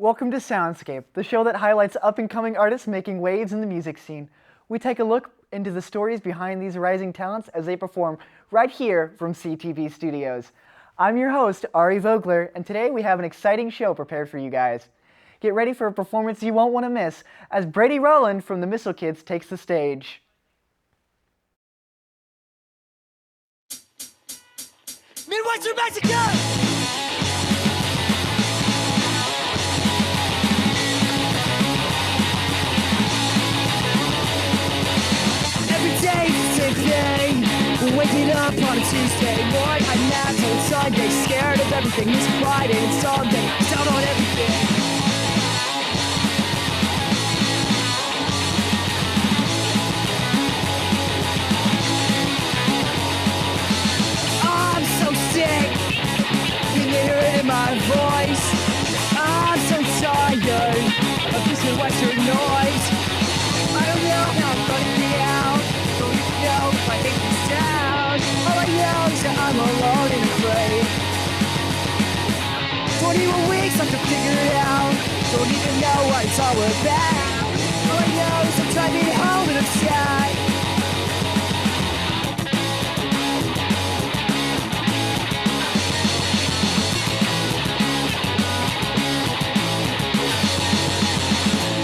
Welcome to Soundscape, the show that highlights up-and-coming artists making waves in the music scene. We take a look into the stories behind these rising talents as they perform right here from CTV Studios. I'm your host, Ari Vogler, and today we have an exciting show prepared for you guys. Get ready for a performance you won't want to miss as Brady Rowland from the Missile Kids takes the stage. Midwestern Mexico! Waking up on a Tuesday morning, I'm mad till it's Sunday, scared of everything, it's Friday and Sunday, down on everything. I'm so sick, you can hear it in my voice. I'm so tired of this Midwestern noise. I don't know how I'm gonna get out, don't even know if I hate this town. All I know is that I'm alone and afraid. 21 weeks left to figure it out. Don't even know what it's all about. All I know is I'm driving home and I'm sad.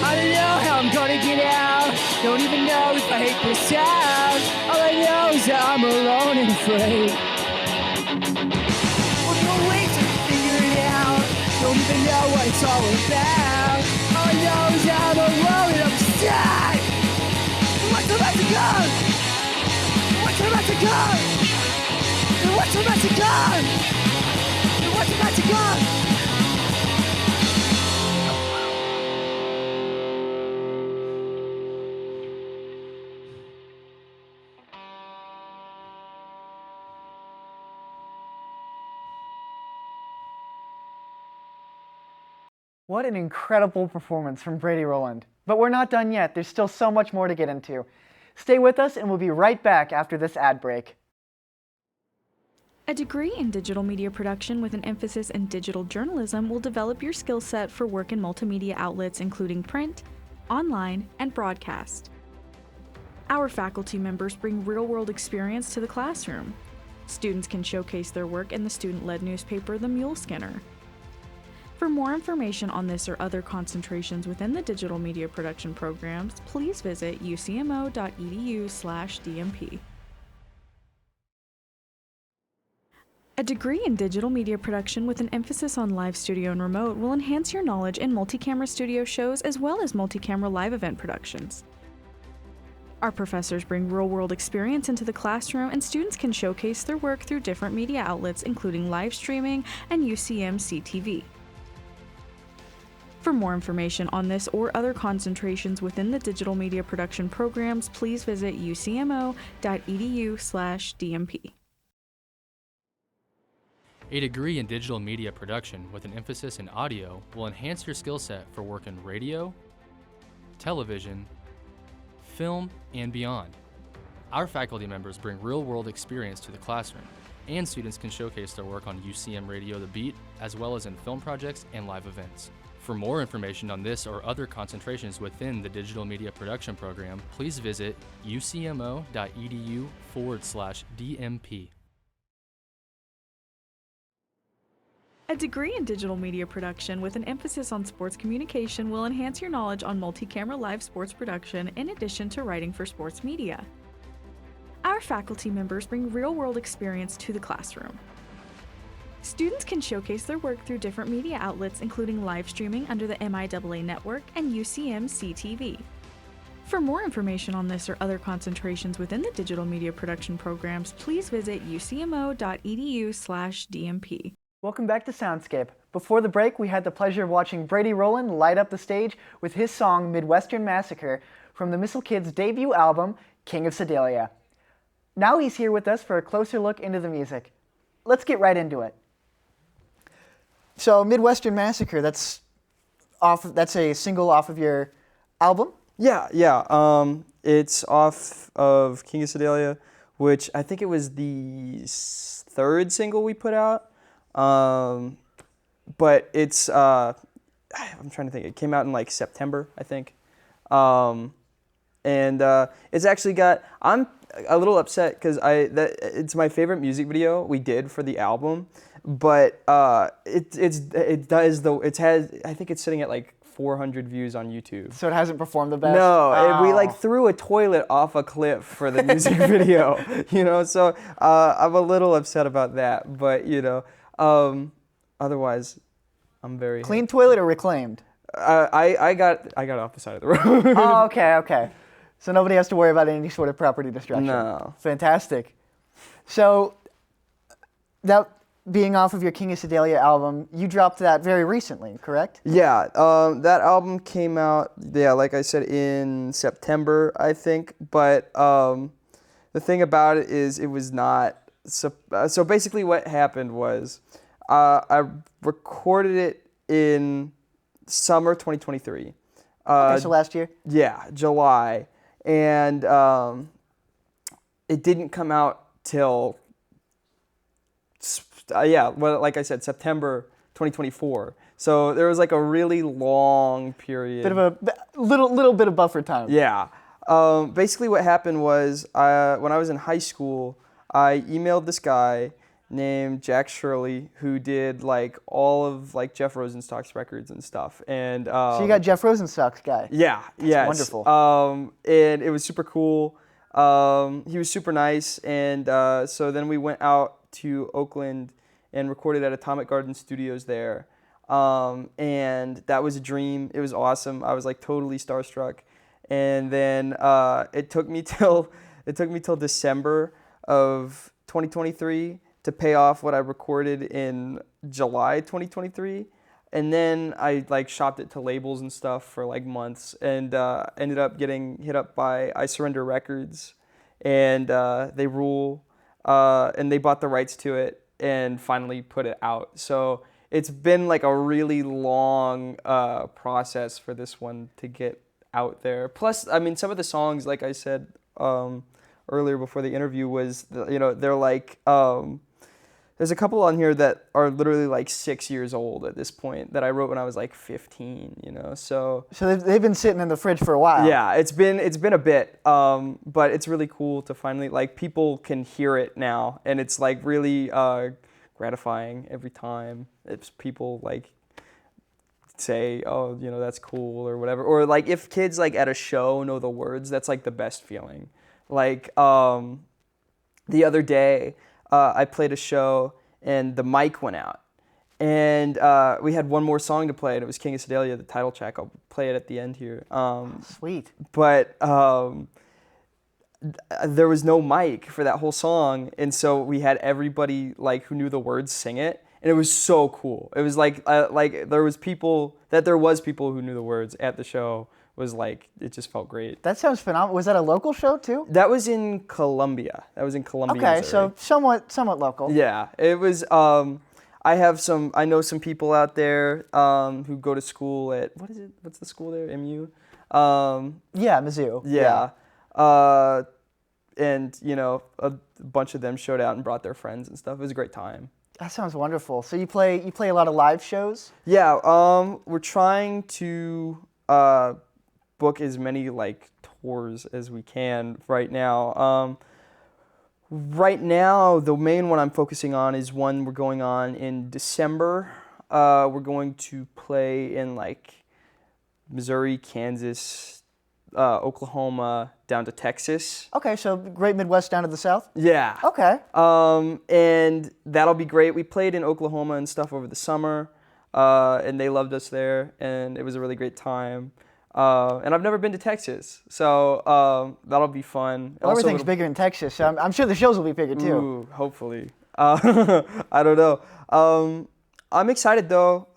I don't know how I'm gonna get out. Don't even know if I hate this town. All I know is that I'm alone and afraid. 21 weeks to figure it out. Don't even know what it's all about. All I know is that I'm alone and I'm sad. What's about to go? What's about to go? What's about to go? What's about to go? What an incredible performance from Brady Rowland. But we're not done yet, there's still so much more to get into. Stay with us and we'll be right back after this ad break. A degree in digital media production with an emphasis in digital journalism will develop your skill set for work in multimedia outlets including print, online, and broadcast. Our faculty members bring real-world experience to the classroom. Students can showcase their work in the student-led newspaper, The Mule Skinner. For more information on this or other concentrations within the digital media production programs, please visit ucmo.edu/DMP. A degree in digital media production with an emphasis on live studio and remote will enhance your knowledge in multi-camera studio shows as well as multi-camera live event productions. Our professors bring real-world experience into the classroom and students can showcase their work through different media outlets including live streaming and UCM CTV. For more information on this or other concentrations within the digital media production programs, please visit ucmo.edu/DMP. A degree in digital media production with an emphasis in audio will enhance your skill set for work in radio, television, film, and beyond. Our faculty members bring real-world experience to the classroom, and students can showcase their work on UCM Radio The Beat, as well as in film projects and live events. For more information on this or other concentrations within the digital media production program, please visit ucmo.edu/DMP. A degree in digital media production with an emphasis on sports communication will enhance your knowledge on multi-camera live sports production in addition to writing for sports media. Our faculty members bring real-world experience to the classroom. Students can showcase their work through different media outlets including live streaming under the MIAA network and UCM CTV. For more information on this or other concentrations within the digital media production programs, please visit ucmo.edu/DMP. Welcome back to Soundscape. Before the break, we had the pleasure of watching Brady Rowland light up the stage with his song Midwestern Massacre from the Missile Kids' debut album, King of Sedalia. Now he's here with us for a closer look into the music. Let's get right into it. So Midwestern Massacre, that's a single off of your album? Yeah. It's off of King of Sedalia, which I think it was the third single we put out. But it's I'm trying to think. It came out in like September, I think. And it's actually got. I'm a little upset because it's my favorite music video we did for the album, but it has. I think it's sitting at like 400 views on YouTube. So it hasn't performed the best? No, we like Oh. threw a toilet off a cliff for the music video, so I'm a little upset about that, but otherwise I'm very Clean toilet or reclaimed? I got off the side of the road. Oh, okay. So nobody has to worry about any sort of property destruction. No. Fantastic. So that being off of your King of Sedalia album, you dropped that very recently, correct? Yeah, that album came out, like I said, in September, I think. But the thing about it is, it was not. So basically, what happened was, I recorded it in summer 2023. Okay, so last year? Yeah, July, and it didn't come out till. Like I said, September 2024. So there was like a really long period. Bit of a little bit of buffer time. Yeah. Basically, what happened was when I was in high school, I emailed this guy named Jack Shirley who did like all of like Jeff Rosenstock's records and stuff. And So you got Jeff Rosenstock's guy. yeah, yes. Wonderful. And it was super cool. He was super nice, and so then we went out to Oakland and recorded at Atomic Garden Studios there. And that was a dream. It was awesome. I was like totally starstruck. And then it took me till December of 2023 to pay off what I recorded in July 2023. And then I like shopped it to labels and stuff for like months, and ended up getting hit up by I Surrender Records, and they rule, and they bought the rights to it and finally put it out. So it's been like a really long process for this one to get out there. Plus, I mean, some of the songs, like I said earlier before the interview, was they're like. There's a couple on here that are literally like 6 years old at this point that I wrote when I was like 15, so. So they've been sitting in the fridge for a while. Yeah, it's been a bit, but it's really cool to finally, like, people can hear it now, and it's like really gratifying every time. It's people like say, oh, that's cool or whatever, or like if kids like at a show know the words, that's like the best feeling. Like the other day. I played a show and the mic went out, and we had one more song to play, and it was King of Sedalia, the title track. I'll play it at the end here. Sweet. But there was no mic for that whole song, and so we had everybody like who knew the words sing it, and it was so cool. It was like there was people who knew the words at the show. Was like, it just felt great. That sounds phenomenal. Was that a local show too? That was in Columbia. Okay, Missouri. So somewhat local. Yeah, it was. I know some people out there who go to school at what's the school there? MU. Yeah, Mizzou. Yeah. And a bunch of them showed out and brought their friends and stuff. It was a great time. That sounds wonderful. So you play a lot of live shows? Yeah. We're trying to book as many like tours as we can right now. Right now, the main one I'm focusing on is one we're going on in December. We're going to play in like Missouri, Kansas, Oklahoma, down to Texas. Okay, so Great Midwest down to the South? Yeah. Okay. And that'll be great. We played in Oklahoma and stuff over the summer, and they loved us there, and it was a really great time. And I've never been to Texas, so that'll be fun. Well, everything's bigger in Texas, so I'm sure the shows will be bigger too. Ooh, hopefully. I don't know. I'm excited though.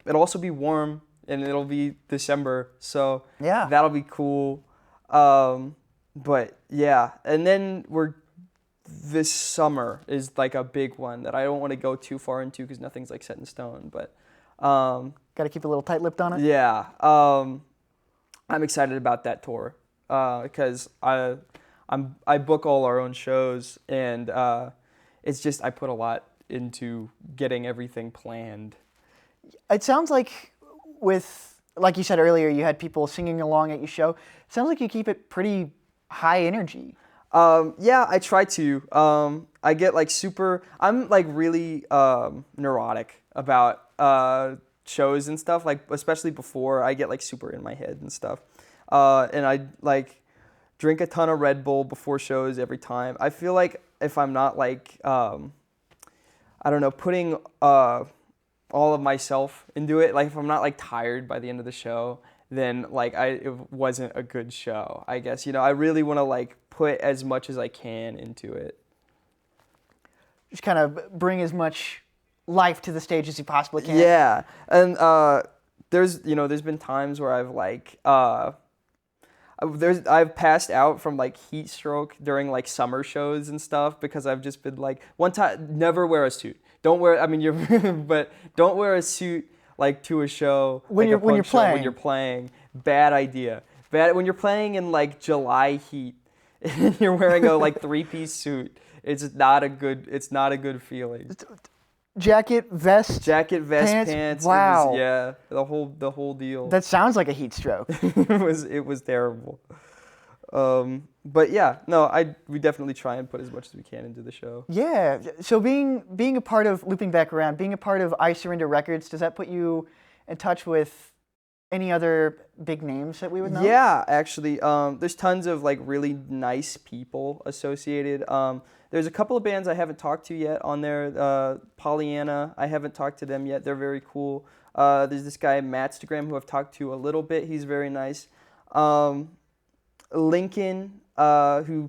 It'll also be warm, and it'll be December, so yeah, that'll be cool. But yeah, and then this summer is like a big one that I don't want to go too far into because nothing's like set in stone. But got to keep a little tight-lipped on it. Yeah. I'm excited about that tour because I book all our own shows, and it's just I put a lot into getting everything planned. It sounds like with, like you said earlier, you had people singing along at your show. Sounds like you keep it pretty high energy. Yeah, I try to. I get like I'm like really neurotic about shows and stuff. Like especially before, I get like super in my head and stuff. And I like drink a ton of Red Bull before shows every time. I feel like if I'm not like I don't know, putting all of myself into it, like if I'm not like tired by the end of the show, then like it wasn't a good show, I guess. You know, I really want to like put as much as I can into it. Just kind of bring as much life to the stage as you possibly can. Yeah, and there's been times where I've like I've passed out from like heat stroke during like summer shows and stuff because I've just been like, one time, never wear a suit. Don't wear, I mean, but don't wear a suit like to a show when like you're playing. When you're playing, bad idea. Bad when you're playing in like July heat and you're wearing a like 3-piece suit. It's not a good feeling. Jacket, vest, pants. Wow. Yeah, the whole deal. That sounds like a heat stroke. It was terrible. But yeah, no, we definitely try and put as much as we can into the show. Yeah. So being a part of, looping back around, being a part of I Surrender Records, does that put you in touch with any other big names that we would know? Yeah, actually, there's tons of like really nice people associated. There's a couple of bands I haven't talked to yet on there. Pollyanna, I haven't talked to them yet. They're very cool. There's this guy, Mattstagram, who I've talked to a little bit. He's very nice. Lincoln, who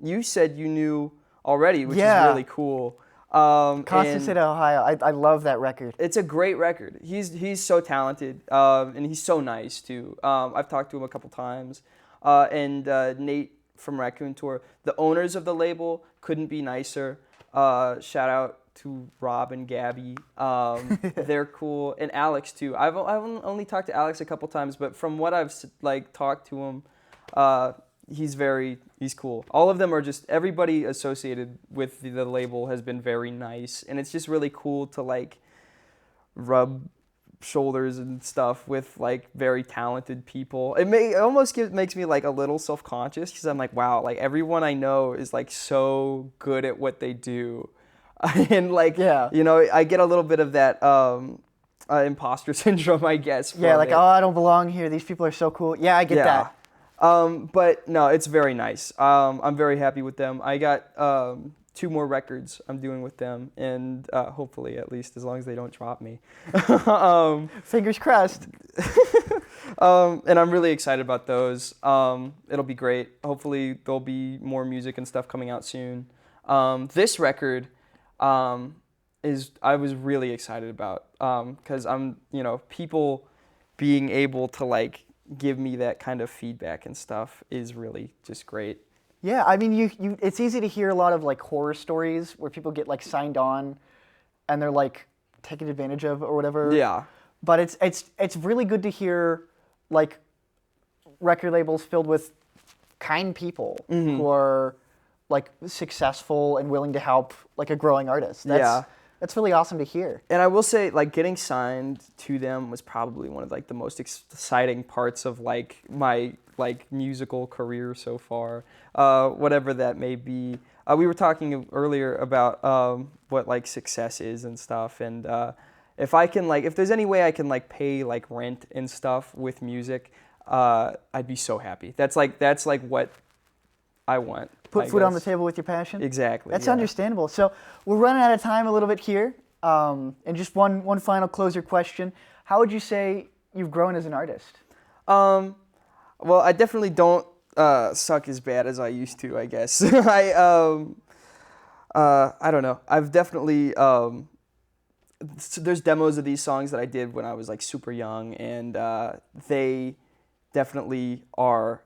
you said you knew already, which is really cool. Constant State of Ohio. I love that record. It's a great record. He's so talented, and he's so nice too. I've talked to him a couple times. And Nate from Raccoon Tour, the owners of the label, couldn't be nicer. Shout out to Rob and Gabby. They're cool, and Alex too. I've only talked to Alex a couple times, but from what I've like talked to him, he's cool. All of them are just, everybody associated with the label has been very nice, and it's just really cool to like rub shoulders and stuff with like very talented people. It almost makes me like a little self-conscious because I'm like, wow, like everyone I know is like so good at what they do. And like, you know, I get a little bit of that imposter syndrome, I guess. Yeah, like, oh, I don't belong here. These people are so cool. Yeah, I get that. But no, it's very nice. I'm very happy with them. I got 2 more records I'm doing with them, and hopefully, at least, as long as they don't drop me. Fingers crossed. And I'm really excited about those. It'll be great. Hopefully, there'll be more music and stuff coming out soon. This record I was really excited about because people being able to like give me that kind of feedback and stuff is really just great. Yeah, I mean, it's easy to hear a lot of like horror stories where people get like signed on, and they're like taken advantage of or whatever. Yeah. But it's really good to hear like record labels filled with kind people who are like successful and willing to help like a growing artist. That's really awesome to hear. And I will say, like, getting signed to them was probably one of like the most exciting parts of like my like musical career so far, whatever that may be. We were talking earlier about what like success is and stuff, and if there's any way I can like pay like rent and stuff with music, I'd be so happy. That's like what I want. Put food on the table with your passion? Exactly. That's understandable. So we're running out of time a little bit here. And just one final closer question. How would you say you've grown as an artist? Well, I definitely don't suck as bad as I used to, I guess. I don't know. I've definitely... there's demos of these songs that I did when I was like super young, and they definitely are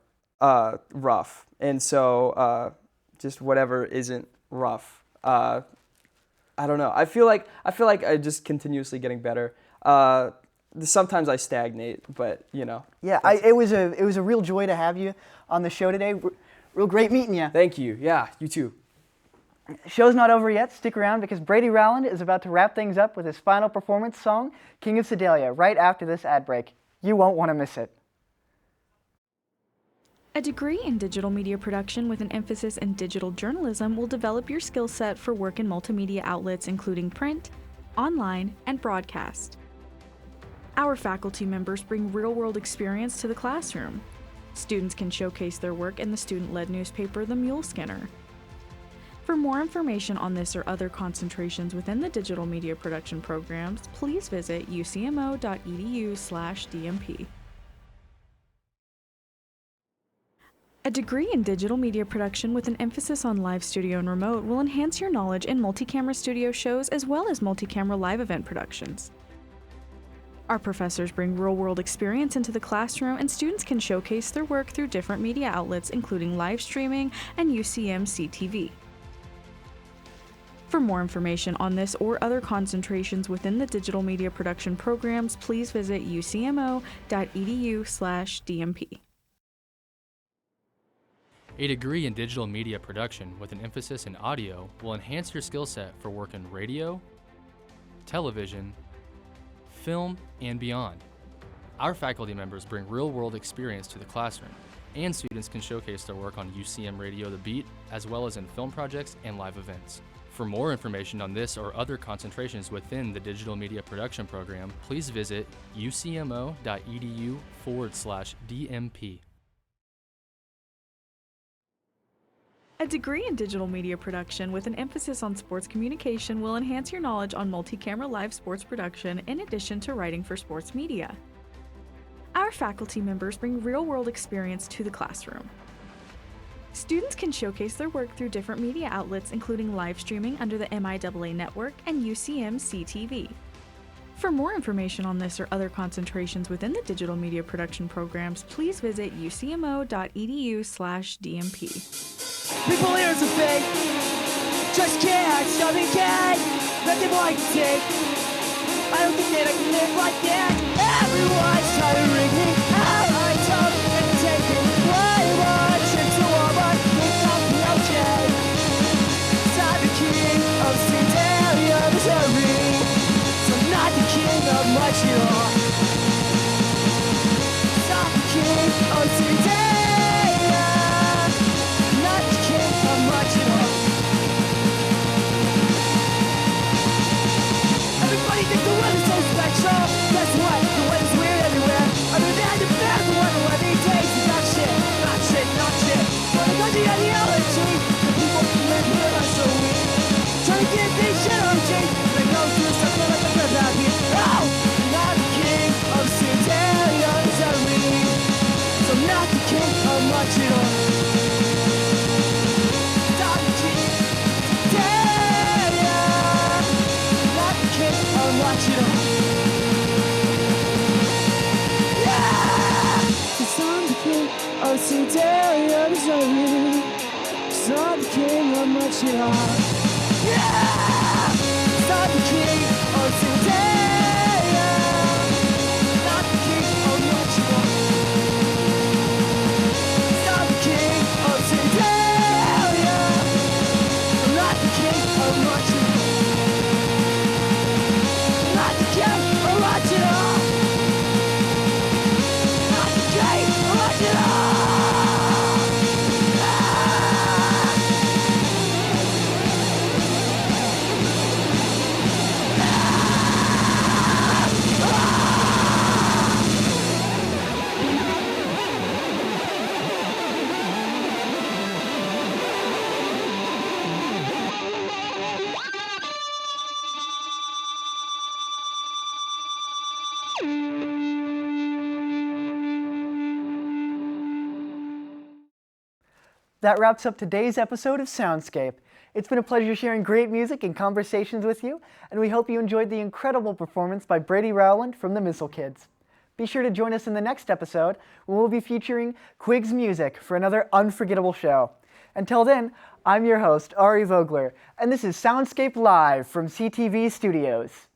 rough. And so just whatever isn't rough, I don't know. I feel like I'm just continuously getting better. Sometimes I stagnate, but you know. Yeah, it was a real joy to have you on the show today. Real great meeting you. Thank you. Yeah, you too. Show's not over yet. Stick around because Brady Rowland is about to wrap things up with his final performance song, King of Sedalia, right after this ad break. You won't want to miss it. A degree in digital media production with an emphasis in digital journalism will develop your skill set for work in multimedia outlets including print, online, and broadcast. Our faculty members bring real-world experience to the classroom. Students can showcase their work in the student-led newspaper, The Mule Skinner. For more information on this or other concentrations within the digital media production programs, please visit ucmo.edu/DMP. A degree in digital media production with an emphasis on live studio and remote will enhance your knowledge in multi-camera studio shows as well as multi-camera live event productions. Our professors bring real-world experience into the classroom, and students can showcase their work through different media outlets including live streaming and UCM CTV. For more information on this or other concentrations within the digital media production programs, please visit ucmo.edu/DMP. A degree in digital media production with an emphasis in audio will enhance your skill set for work in radio, television, film, and beyond. Our faculty members bring real-world experience to the classroom, and students can showcase their work on UCM Radio The Beat, as well as in film projects and live events. For more information on this or other concentrations within the digital media production program, please visit ucmo.edu/DMP. A degree in digital media production with an emphasis on sports communication will enhance your knowledge on multi-camera live sports production in addition to writing for sports media. Our faculty members bring real-world experience to the classroom. Students can showcase their work through different media outlets including live streaming under the MIAA network and UCM CTV. For more information on this or other concentrations within the digital media production programs, please visit ucmo.edu/DMP. People here is a fake. Just can't stop me, can't let them like take. I don't think that I can live like that. Everyone's trying to ring me out. I talk and take it. Why watch it to all my think I'll be okay. I'm the king of Sedalia, Missouri. So not the king of Montreal. Not the king of Sedalia. Not the king of Montreal. Everybody thinks the world is so special. Guess what? The weather's weird everywhere. Other than the fact the weather one these days is not shit. Not shit, not shit. But I got the ideology. The people who live here are so weak. Trying to get this shit on cheap. They go through something like the birds out here. Oh! Not the king of Sedalia, Missouri. So not the king of Montreal. Not the king of Sedalia. Not the king of Montreal. Yeah! Cause I'm the king of Sedalia, Missouri. Cause I'm the king of Montreal. Yeah! Not the king of Sedalia. Not the king of Montreal. Not the king of Sedalia. Not the king of Montreal. Not the king of Montreal. Not the king of Montreal. That wraps up today's episode of Soundscape. It's been a pleasure sharing great music and conversations with you, and we hope you enjoyed the incredible performance by Brady Rowland from the Missile Kids. Be sure to join us in the next episode when we'll be featuring Quig's music for another unforgettable show. Until then, I'm your host, Ari Vogler, and this is Soundscape Live from CTV Studios.